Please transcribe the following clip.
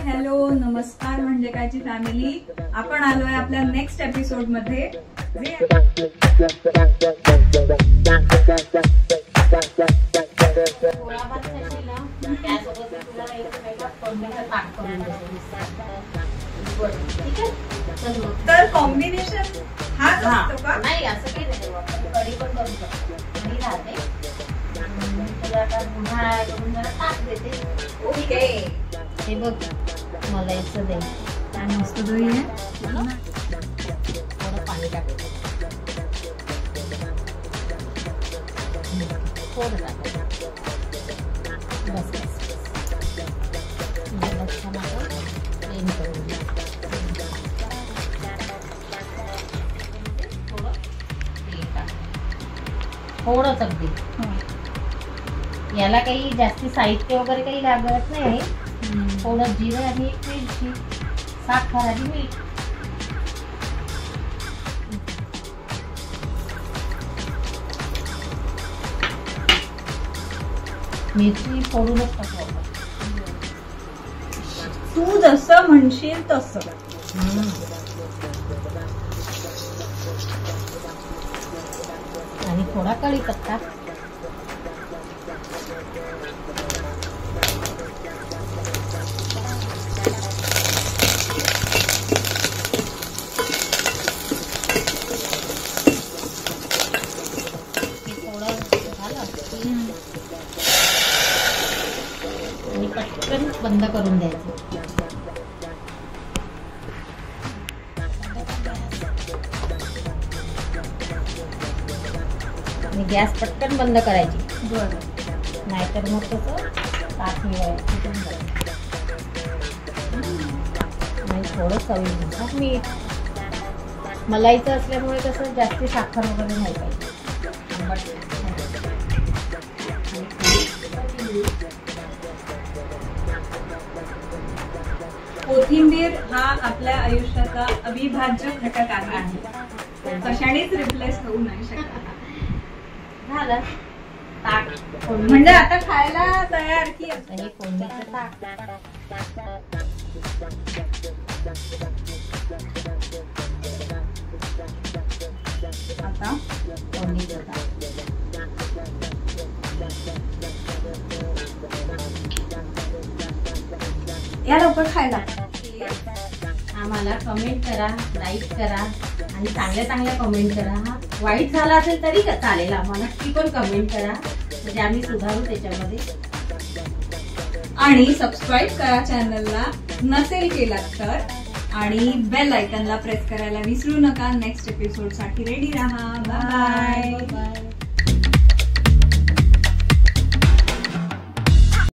Hello नमस्कार म्हणजे कायची फॅमिली, आपण आलोय आपल्या नेक्स्ट एपिसोड मध्ये। तर कॉम्बिनेशन हाच असतो का? नाही असं काही नाही, कढी पण करू शकतो आणि राहते आता पुन्हा करून जरा ताक देते। ओके हे बघ मलाईचं दही आणि मस्त दही आहे, थोडं पाणी टाकते, थोडं टाकायचं बस बस छान आपण प्लेन करून थोडंच अगदी। याला काही जास्ती साहित्य वगैरे काही लागत नाही, थोडं जिरं आणि मिरची, साखर आणि मीठ। मिरची फोडूनच टाकू आपण, तू जसं म्हणशील तसं। आणि थोडा कढीपत्ता, आणि पटकन बंद करून द्यायचं। आणि गॅस पटकन बंद करायची, नाहीतर मग कसं ताक फुटून जाईल। आणि थोडं चवीनुसार मीठ, मलाईचं असल्यामुळे कसं जास्ती साखर वगैरे नाही पाहिजे। कोथिंबीर हा आपल्या आयुष्याचा अविभाज्य घटक आहे, कशानेच रिप्लेस होऊ नाही शकत। झालं ताक, म्हणजे आता खायला तयार की हे फोडणीचं ताक। आता फोडणीचं ताक या लवकर खायला। आम्हाला कमेंट करा, लाईक करा आणि चांगल्या कमेंट करा। हा वाईट झाला असेल तरी चालेल, आम्हाला ती पण कमेंट करा म्हणजे आम्ही सुधारू त्याच्यामध्ये। आणि सबस्क्राईब करा चॅनलला नसेल केला तर, आणि बेल आयकॉनला प्रेस करायला विसरू नका। नेक्स्ट एपिसोड साठी रेडी राहा। Bye bye.